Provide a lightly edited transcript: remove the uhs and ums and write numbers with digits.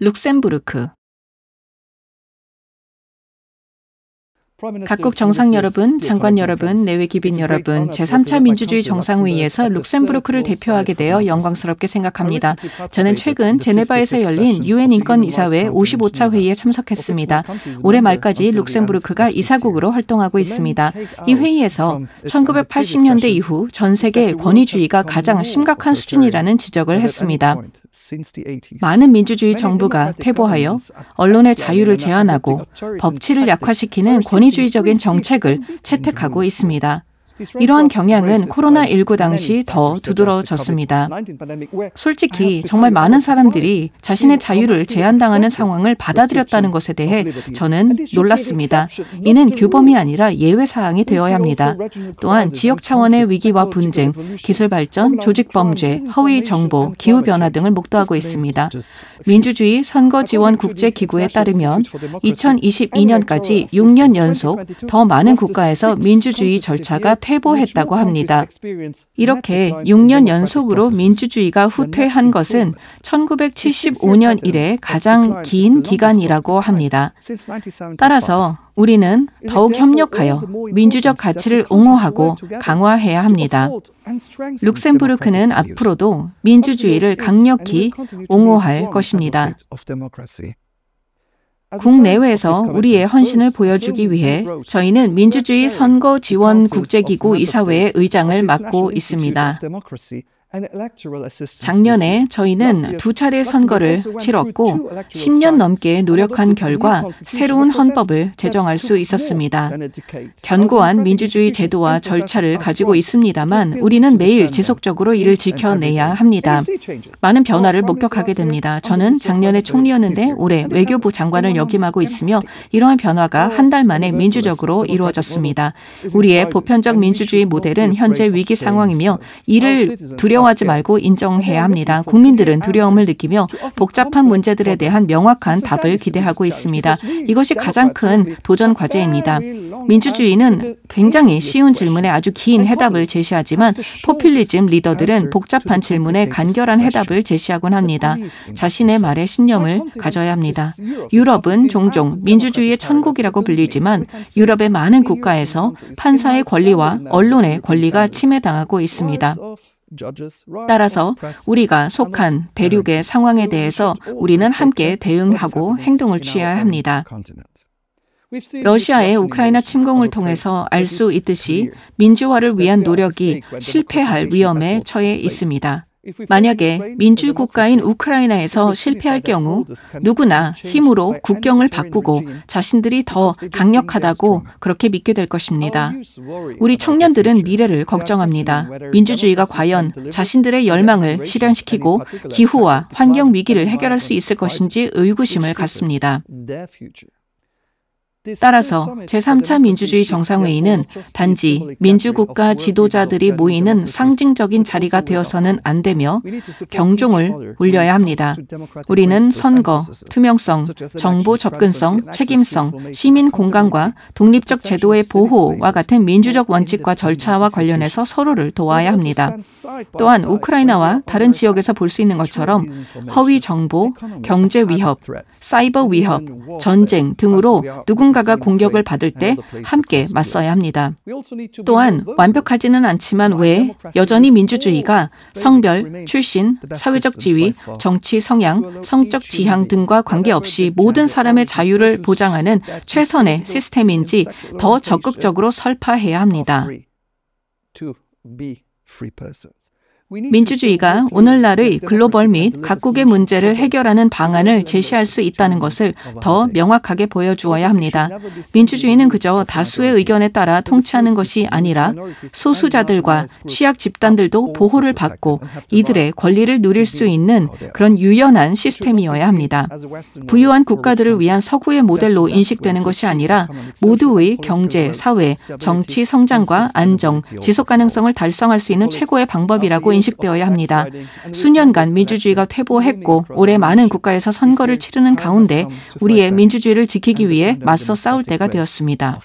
룩셈부르크. 각국 정상 여러분, 장관 여러분, 내외 기빈 여러분, 제3차 민주주의 정상회의에서 룩셈부르크를 대표하게 되어 영광스럽게 생각합니다. 저는 최근 제네바에서 열린 유엔 인권이사회 55차 회의에 참석했습니다. 올해 말까지 룩셈부르크가 이사국으로 활동하고 있습니다. 이 회의에서 1980년대 이후 전 세계 권위주의가 가장 심각한 수준이라는 지적을 했습니다. 많은 민주주의 정부가 퇴보하여 언론의 자유를 제한하고 법치를 약화시키는 권위주의적인 정책을 채택하고 있습니다. 이러한 경향은 코로나19 당시 더 두드러졌습니다. 솔직히 정말 많은 사람들이 자신의 자유를 제한당하는 상황을 받아들였다는 것에 대해 저는 놀랐습니다. 이는 규범이 아니라 예외 사항이 되어야 합니다. 또한 지역 차원의 위기와 분쟁, 기술 발전, 조직 범죄, 허위 정보, 기후 변화 등을 목도하고 있습니다. 민주주의 선거 지원 국제 기구에 따르면 2022년까지 6년 연속 더 많은 국가에서 민주주의 절차가 퇴보했다고 합니다. 이렇게 6년 연속으로 민주주의가 후퇴한 것은 1975년 이래 가장 긴 기간이라고 합니다. 따라서 우리는 더욱 협력하여 민주적 가치를 옹호하고 강화해야 합니다. 룩셈부르크는 앞으로도 민주주의를 강력히 옹호할 것입니다. 국내외에서 우리의 헌신을 보여주기 위해 저희는 민주주의 선거 지원 국제기구 이사회의 의장을 맡고 있습니다. 작년에 저희는 2차례 선거를 치렀고 10년 넘게 노력한 결과 새로운 헌법을 제정할 수 있었습니다. 견고한 민주주의 제도와 절차를 가지고 있습니다만 우리는 매일 지속적으로 이를 지켜내야 합니다. 많은 변화를 목격하게 됩니다. 저는 작년에 총리였는데 올해 외교부 장관을 역임하고 있으며 이러한 변화가 한 달 만에 민주적으로 이루어졌습니다. 우리의 보편적 민주주의 모델은 현재 위기 상황이며 이를 두려워하지 말고 인정해야 합니다. 국민들은 두려움을 느끼며 복잡한 문제들에 대한 명확한 답을 기대하고 있습니다. 이것이 가장 큰 도전 과제입니다. 민주주의는 굉장히 쉬운 질문에 아주 긴 해답을 제시하지만 포퓰리즘 리더들은 복잡한 질문에 간결한 해답을 제시하곤 합니다. 자신의 말에 신념을 가져야 합니다. 유럽은 종종 민주주의의 천국이라고 불리지만 유럽의 많은 국가에서 판사의 권리와 언론의 권리가 침해당하고 있습니다. 따라서 우리가 속한 대륙의 상황에 대해서 우리는 함께 대응하고 행동을 취해야 합니다. 러시아의 우크라이나 침공을 통해서 알 수 있듯이 민주화를 위한 노력이 실패할 위험에 처해 있습니다. 만약에 민주국가인 우크라이나에서 실패할 경우 누구나 힘으로 국경을 바꾸고 자신들이 더 강력하다고 그렇게 믿게 될 것입니다. 우리 청년들은 미래를 걱정합니다. 민주주의가 과연 자신들의 열망을 실현시키고 기후와 환경 위기를 해결할 수 있을 것인지 의구심을 갖습니다. 따라서 제3차 민주주의 정상회의는 단지 민주국가 지도자들이 모이는 상징적인 자리가 되어서는 안 되며 경종을 울려야 합니다. 우리는 선거, 투명성, 정보 접근성, 책임성, 시민 공감과 독립적 제도의 보호와 같은 민주적 원칙과 절차와 관련해서 서로를 도와야 합니다. 또한 우크라이나와 다른 지역에서 볼 수 있는 것처럼 허위 정보, 경제 위협, 사이버 위협, 전쟁 등으로 누군가가 공격을 받을 때 함께 맞서야 합니다. 또한 완벽하지는 않지만 왜 여전히 민주주의가 성별, 출신, 사회적 지위, 정치 성향, 성적 지향 등과 관계없이 모든 사람의 자유를 보장하는 최선의 시스템인지 더 적극적으로 설파해야 합니다. 민주주의가 오늘날의 글로벌 및 각국의 문제를 해결하는 방안을 제시할 수 있다는 것을 더 명확하게 보여주어야 합니다. 민주주의는 그저 다수의 의견에 따라 통치하는 것이 아니라 소수자들과 취약 집단들도 보호를 받고 이들의 권리를 누릴 수 있는 그런 유연한 시스템이어야 합니다. 부유한 국가들을 위한 서구의 모델로 인식되는 것이 아니라 모두의 경제, 사회, 정치 성장과 안정, 지속 가능성을 달성할 수 있는 최고의 방법이라고 인식되어야 합니다. 수년간 민주주의가 퇴보했고 올해 많은 국가에서 선거를 치르는 가운데 우리의 민주주의를 지키기 위해 맞서 싸울 때가 되었습니다.